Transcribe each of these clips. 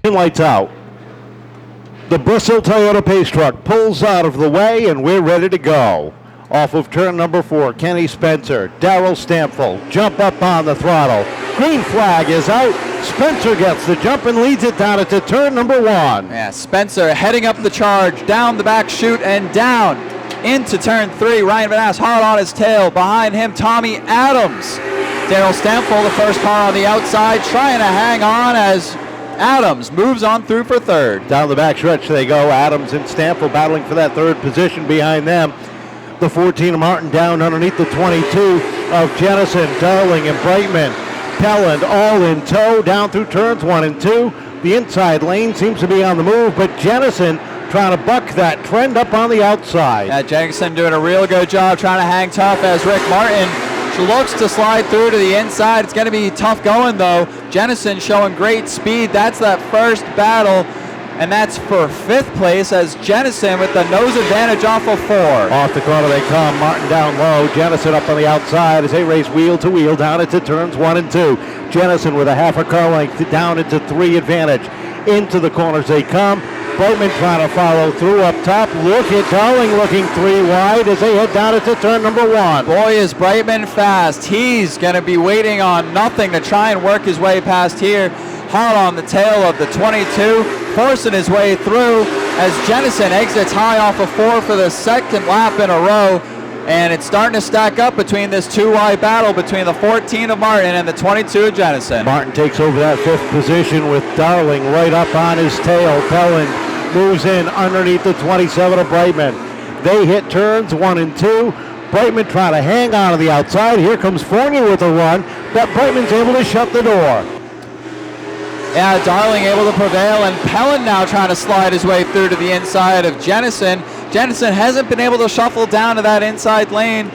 Lights out. The Bristol Toyota Pace Truck pulls out of the way, and we're ready to go. Off of turn number 4, Kenny Spencer, Darrell Stampfel, jump up on the throttle. Green flag is out. Spencer gets the jump and leads it down into turn number 1. Yeah, Spencer heading up the charge, down the back chute and down into turn 3. Ryan Van Ass hard on his tail. Behind him, Tommy Adams. Darrell Stampfel, the first car on the outside, trying to hang on as Adams moves on through for third. Down the back stretch they go. Adams and Stampfel battling for that third position behind them. The 14 of Martin down underneath the 22 of Jennison, Darling, and Brightman. Pelland all in tow down through turns 1 and 2. The inside lane seems to be on the move, but Jennison trying to buck that trend up on the outside. Yeah, Jennison doing a real good job trying to hang tough as Rick Martin looks to slide through to the inside. It's going to be tough going though. Jennison showing great speed. That's that first battle, and that's for 5th place as Jennison with the nose advantage off of 4. Off the corner they come. Martin down low. Jennison up on the outside as they race wheel to wheel down into turns 1 and 2. Jennison with a half a car length down into 3 advantage. Into the corners they come. Brightman trying to follow through up top. Look at Darling looking 3 wide as they head down into turn number 1. Boy, is Brightman fast. He's going to be waiting on nothing to try and work his way past here. Hard on the tail of the 22, forcing his way through as Jennison exits high off of 4 for the second lap in a row. And it's starting to stack up between this 2-wide battle between the 14 of Martin and the 22 of Jennison. Martin takes over that 5th position with Darling right up on his tail. Pelland moves in underneath the 27 of Brightman. They hit turns 1 and 2. Brightman trying to hang on to the outside. Here comes Fournier with a run, but Brightman's able to shut the door. Yeah, Darling able to prevail, and Pelland now trying to slide his way through to the inside of Jennison. Jennison hasn't been able to shuffle down to that inside lane.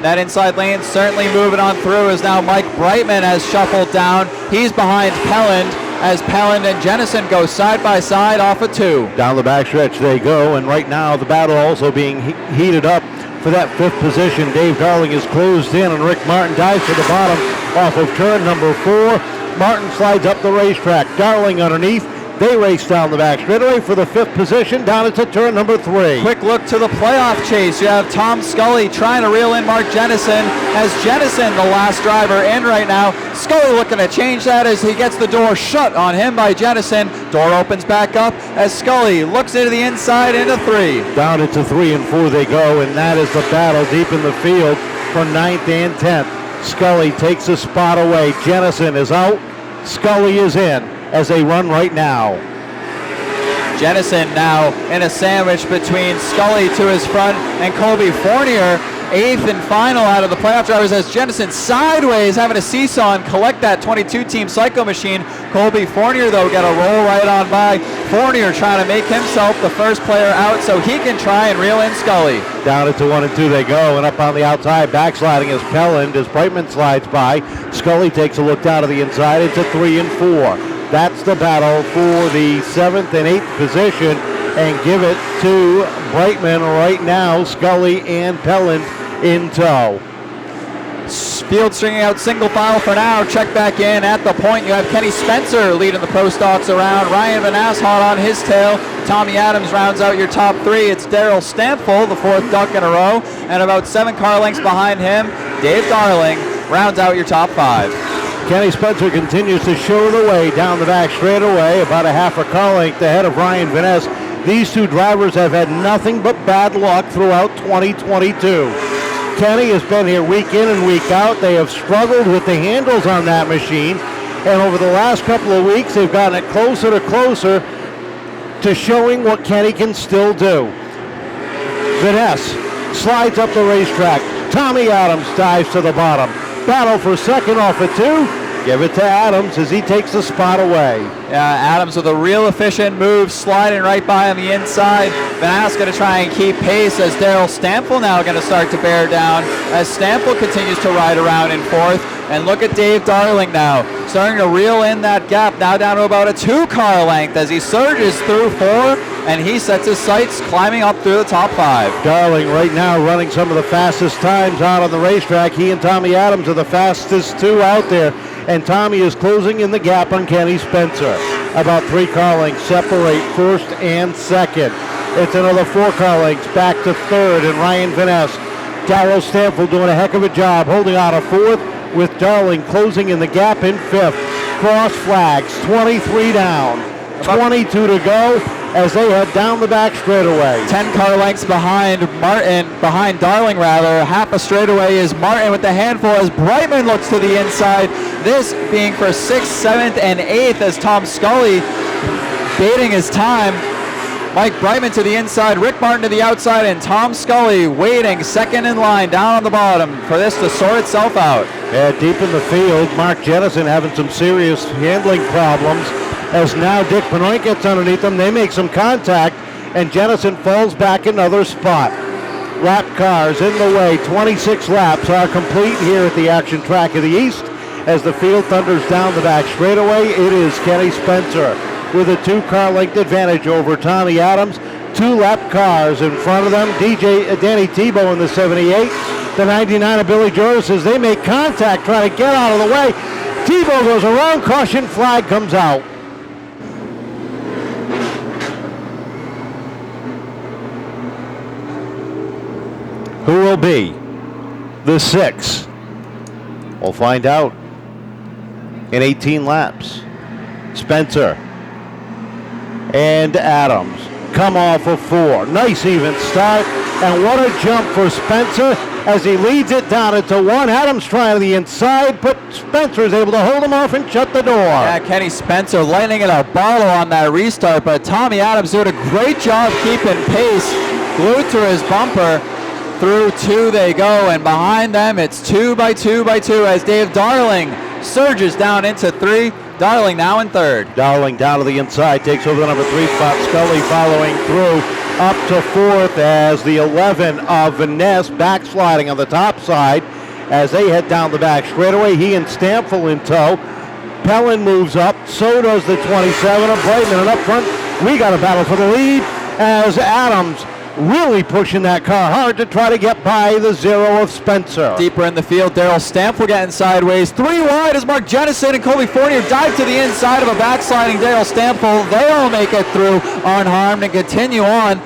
That inside lane certainly moving on through as now Mike Brightman has shuffled down. He's behind Pelland as Pelland and Jennison go side by side off of 2. Down the backstretch they go, and right now the battle also being heated up for that 5th position. Dave Darling is closed in, and Rick Martin dives to the bottom off of turn number 4. Martin slides up the racetrack. Darling underneath. They race down the back straightaway for the 5th position down into turn number 3. Quick look to the playoff chase. You have Tom Scully trying to reel in Mark Jennison as Jennison, the last driver, in right now. Scully looking to change that as he gets the door shut on him by Jennison. Door opens back up as Scully looks into the inside into 3. Down into 3 and 4 they go, and that is the battle deep in the field for 9th and 10th. Scully takes a spot away. Jennison is out. Scully is in as they run right now. Jennison now in a sandwich between Scully to his front and Colby Fournier, 8th and final out of the playoff drivers as Jennison sideways having a seesaw and collect that 22 team Psycho Machine. Colby Fournier though got a roll right on by. Fournier trying to make himself the first player out so he can try and reel in Scully. Down into 1 and 2 they go, and up on the outside backsliding is Pelland as Brightman slides by. Scully takes a look down to the inside into 3 and 4. That's the battle for the 7th and 8th position, and give it to Brightman right now. Scully and Pelland in tow. Field stringing out single file for now. Check back in at the point. You have Kenny Spencer leading the pro stocks around. Ryan Van Ass hot on his tail. Tommy Adams rounds out your top 3. It's Darrell Stampfel, the 4th duck in a row, and about 7 car lengths behind him, Dave Darling rounds out your top 5. Kenny Spencer continues to show the way down the back straightaway, about a half a car length ahead of Ryan Van Ass. These 2 drivers have had nothing but bad luck throughout 2022. Kenny has been here week in and week out. They have struggled with the handles on that machine, and over the last couple of weeks they've gotten it closer to showing what Kenny can still do. Van Ass slides up the racetrack. Tommy Adams dives to the bottom. Battle for second off of 2. Give it to Adams as he takes the spot away. Yeah, Adams with a real efficient move, sliding right by on the inside. Van Ass going to try and keep pace as Darrell Stampfel now going to start to bear down as Stampfel continues to ride around in 4th. And look at Dave Darling now, starting to reel in that gap, now down to about a 2-car length as he surges through 4, and he sets his sights climbing up through the top 5. Darling right now running some of the fastest times out on the racetrack. He and Tommy Adams are the fastest 2 out there, and Tommy is closing in the gap on Kenny Spencer. About 3 car lengths separate first and second. It's another 4 car lengths back to third, and Ryan Van Ness. Darrell Stanfield doing a heck of a job holding on a fourth, with Darling closing in the gap in fifth. Cross flags, 23 down, 22 to go as they head down the back straightaway. 10 car lengths behind Darling rather. Half a straightaway is Martin with the handful as Brightman looks to the inside. This being for 6th, 7th, and 8th as Tom Scully baiting his time. Mike Brightman to the inside, Rick Martin to the outside, and Tom Scully waiting second in line down on the bottom for this to sort itself out. Yeah, deep in the field, Mark Jennison having some serious handling problems as now Dick Benoit gets underneath them. They make some contact, and Jennison falls back another spot. Lap cars in the way. 26 laps are complete here at the Action Track of the East as the field thunders down the back straightaway. It is Kenny Spencer with a 2-car length advantage over Tommy Adams. 2 lap cars in front of them. Danny Tebow in the 78. The 99 of Billy Jordan as they make contact, trying to get out of the way. Tebow goes around, caution flag comes out. Who will be the 6? We'll find out in 18 laps. Spencer and Adams come off of 4. Nice even start, and what a jump for Spencer as he leads it down into 1. Adams trying to the inside, but Spencer is able to hold him off and shut the door. Yeah, Kenny Spencer lighting it a bottle on that restart, but Tommy Adams doing a great job keeping pace, glued to his bumper. Through 2 they go, and behind them it's 2 by 2 by 2 as Dave Darling surges down into 3. Darling now in 3rd. Darling down to the inside, takes over the number 3 spot. Scully following through up to 4th as the 11 of Van Ness backsliding on the top side as they head down the back straightaway. He and Stamfel in tow. Pellin moves up, so does the 27 of Brightman, and up front we got a battle for the lead as Adams really pushing that car hard to try to get by the 0 of Spencer. Deeper in the field, Darrell Stamfel getting sideways. 3 wide as Mark Jennison and Colby Fournier dive to the inside of a backsliding Darrell Stamfel. They all make it through unharmed and continue on.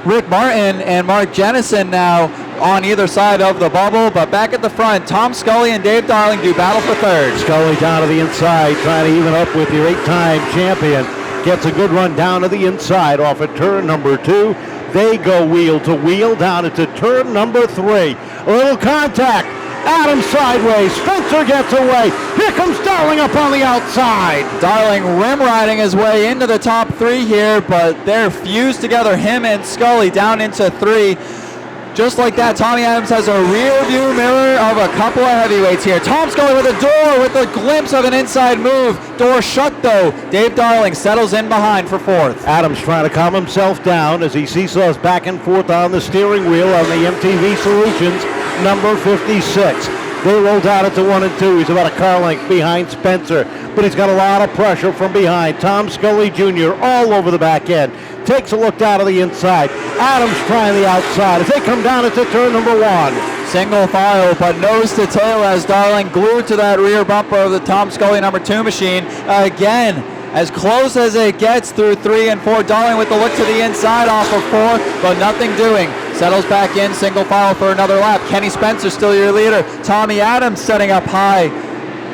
Rick Martin and Mark Jennison now on either side of the bubble, but back at the front, Tom Scully and Dave Darling do battle for 3rd. Scully down to the inside, trying to even up with your 8-time champion. Gets a good run down to the inside off of turn number 2. They go wheel to wheel down into turn number 3. A little contact. Adams sideways. Spencer gets away. Here comes Darling up on the outside. Darling rim riding his way into the top 3 here, but they're fused together, him and Scully down into 3. Just like that, Tommy Adams has a rear view mirror of a couple of heavyweights here. Tom Scully with a door with a glimpse of an inside move. Door shut though. Dave Darling settles in behind for 4th. Adams trying to calm himself down as he seesaws back and forth on the steering wheel on the MTV Solutions number 56. They roll down into 1 and 2. He's about a car length behind Spencer, but he's got a lot of pressure from behind. Tom Scully Jr. all over the back end. Takes a look down to the inside. Adams trying the outside as they come down into turn number 1. Single file, but nose to tail as Darling glued to that rear bumper of the Tom Scully number 2 machine. Again, as close as it gets through 3 and 4. Darling with the look to the inside off of 4, but nothing doing. Settles back in, single file for another lap. Kenny Spencer still your leader. Tommy Adams setting up high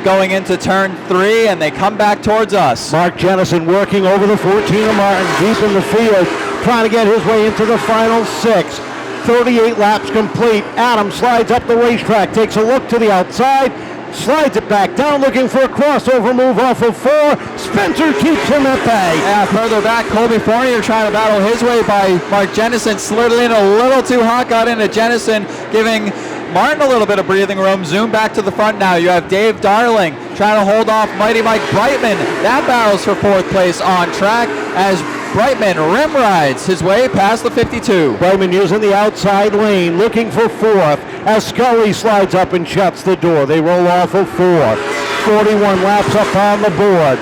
going into turn 3, and they come back towards us. Mark Jennison working over the 14 of Martin, deep in the field, trying to get his way into the final 6. 38 laps complete. Adams slides up the racetrack, takes a look to the outside, slides it back down, looking for a crossover move off of 4. Spencer keeps him at bay. Yeah, further back, Colby Fournier trying to battle his way by Mark Jennison. Slid in a little too hot, got into Jennison, giving Martin a little bit of breathing room. Zoom back to the front now. You have Dave Darling trying to hold off Mighty Mike Brightman. That battles for 4th place on track as Brightman rim rides his way past the 52. Brightman using the outside lane, looking for 4th as Scully slides up and shuts the door. They roll off of 4. 41 laps up on the board.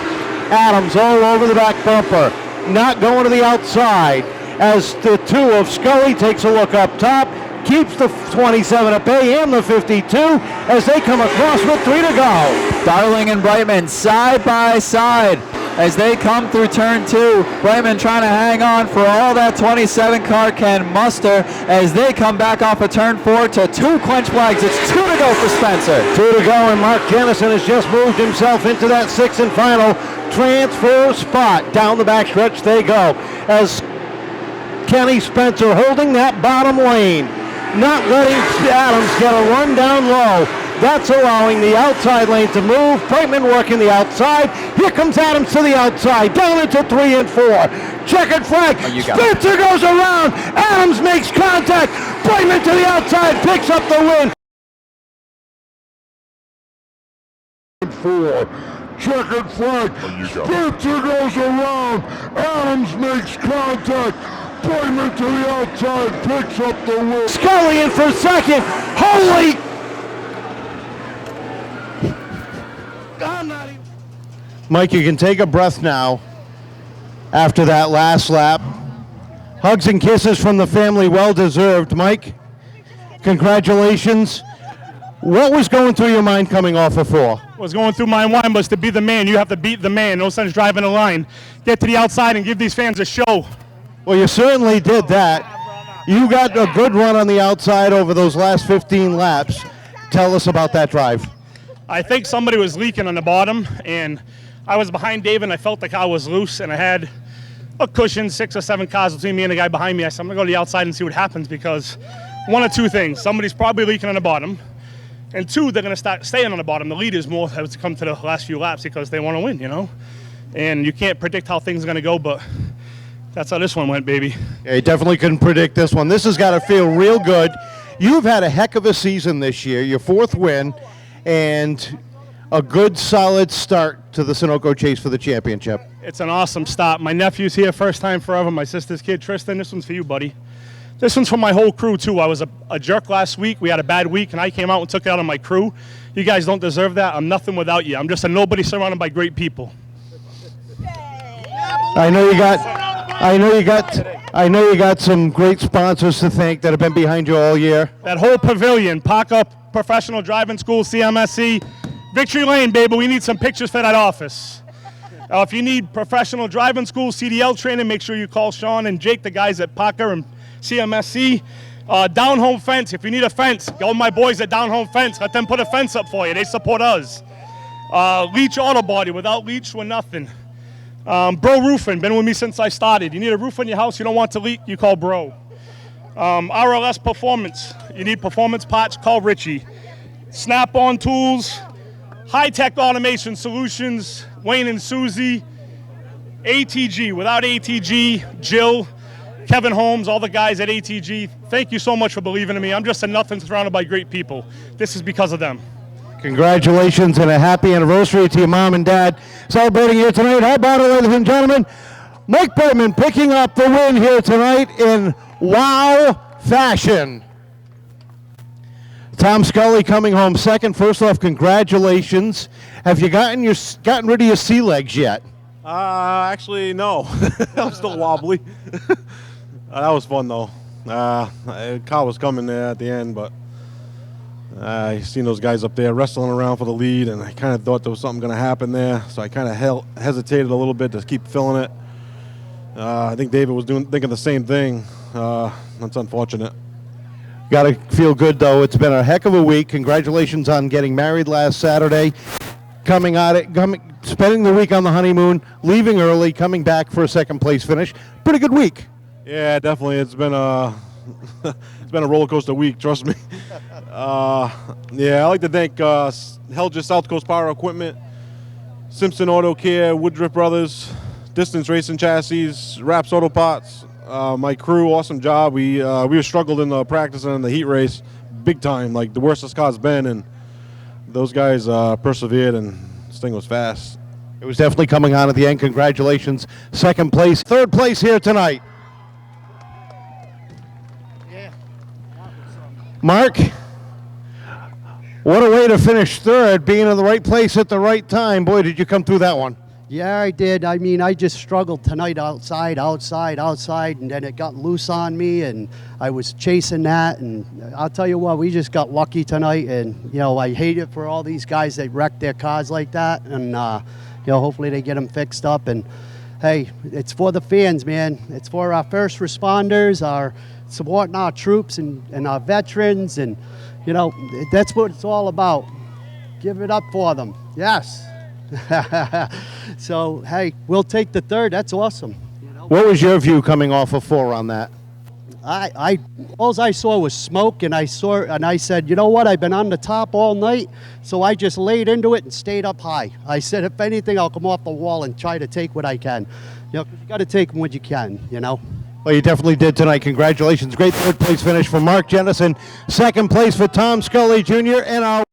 Adams all over the back bumper, not going to the outside as the 2 of Scully takes a look up top, keeps the 27 at bay and the 52 as they come across with 3 to go. Darling and Brightman side by side. as they come through turn 2. Brightman trying to hang on for all that 27 car can muster as they come back off of turn 4 to 2 quench flags. It's 2 to go for Spencer. 2 to go, and Mark Jennison has just moved himself into that 6th and final transfer spot. Down the backstretch they go as Kenny Spencer holding that bottom lane, not letting Adams get a run down low. That's allowing the outside lane to move. Brightman working the outside. Here comes Adams to the outside, down into 3 and 4. Checkered flag. Spencer goes around. Adams makes contact. Brightman to the outside, picks up the win. 4. Checkered flag. Spencer goes around. Adams makes contact. Brightman to the outside, picks up the win. Scully in for second. Holy! Mike, you can take a breath now after that last lap. Hugs and kisses from the family, well deserved. Mike, congratulations. What was going through your mind coming off of 4? What was going through my mind was to be the man. You have to beat the man. No sense driving a line. Get to the outside and give these fans a show. Well, you certainly did that. You got a good run on the outside over those last 15 laps. Tell us about that drive. I think somebody was leaking on the bottom, and I was behind Dave, and I felt the car was loose, and I had a cushion, 6 or 7 cars between me and the guy behind me. I said, I'm going to go to the outside and see what happens, because one of 2 things. Somebody's probably leaking on the bottom, and 2, they're going to start staying on the bottom. The leaders more have to come to the last few laps because they want to win, you know? And you can't predict how things are going to go, but that's how this one went, baby. Yeah, you definitely couldn't predict this one. This has got to feel real good. You've had a heck of a season this year, your 4th win, and a good, solid start to the Sunoco chase for the championship. It's an awesome start. My nephew's here, first time forever. My sister's kid, Tristan. This one's for you, buddy. This one's for my whole crew, too. I was a jerk last week. We had a bad week, and I came out and took it out on my crew. You guys don't deserve that. I'm nothing without you. I'm just a nobody surrounded by great people. I know you got some great sponsors to thank that have been behind you all year. That whole pavilion, Parker Professional Driving School, CMSC, Victory Lane, baby. We need some pictures for that office. If you need professional driving school, CDL training, make sure you call Sean and Jake, the guys at Parker and CMSC. Down Home Fence. If you need a fence, go with my boys at Down Home Fence. Let them put a fence up for you. They support us. Leach Auto Body. Without Leach, we're nothing. Bro Roofing. Been with me since I started. You need a roof on your house, you don't want to leak, you call Bro. RLS Performance. You need performance parts, call Richie. Snap-on Tools. High-Tech Automation Solutions. Wayne and Susie. ATG. Without ATG, Jill, Kevin Holmes, all the guys at ATG, thank you so much for believing in me. I'm just a nothing surrounded by great people. This is because of them. Congratulations and a happy anniversary to your mom and dad celebrating here tonight. How about it, ladies and gentlemen? Mike Brightman picking up the win here tonight in wow fashion. Tom Scully coming home second. First off, congratulations. Have you gotten rid of your sea legs yet? Actually, no. I'm still wobbly. That was fun, though. Car was coming there at the end, but I seen those guys up there wrestling around for the lead, and I kind of thought there was something going to happen there, so I kind of hesitated a little bit to keep filling it. I think David was thinking the same thing. That's unfortunate. Got to feel good, though. It's been a heck of a week. Congratulations on getting married last Saturday, spending the week on the honeymoon, leaving early, coming back for a second-place finish. Pretty good week. Yeah, definitely. It's been a roller coaster week. Trust me. Yeah, I'd like to thank Helger South Coast Power Equipment, Simpson Auto Care, Woodruff Brothers, Distance Racing Chassis, Raps Auto Parts. My crew, awesome job. We were struggled in the practice and in the heat race, big time, like the worst this car's been, and those guys persevered, and this thing was fast. It was definitely coming on at the end. Congratulations. Second place, third place here tonight. Yeah. Mark, what a way to finish third, being in the right place at the right time. Boy, did you come through that one. Yeah, I did. I mean, I just struggled tonight outside, and then it got loose on me, and I was chasing that, and I'll tell you what, we just got lucky tonight, and, you know, I hate it for all these guys that wreck their cars like that, and, hopefully they get them fixed up. And hey, it's for the fans, man. It's for our first responders, our supporting our troops and our veterans, and that's what it's all about. Give it up for them. Yes. So hey, we'll take the third. That's awesome. What was your view coming off of 4 on that? All I saw was smoke, and I said, you know what? I've been on the top all night, so I just laid into it and stayed up high. I said, if anything, I'll come off the wall and try to take what I can. 'Cause you got to take what you can. Well, you definitely did tonight. Congratulations. Great third place finish for Mark Jennison. Second place for Tom Scully Jr. and our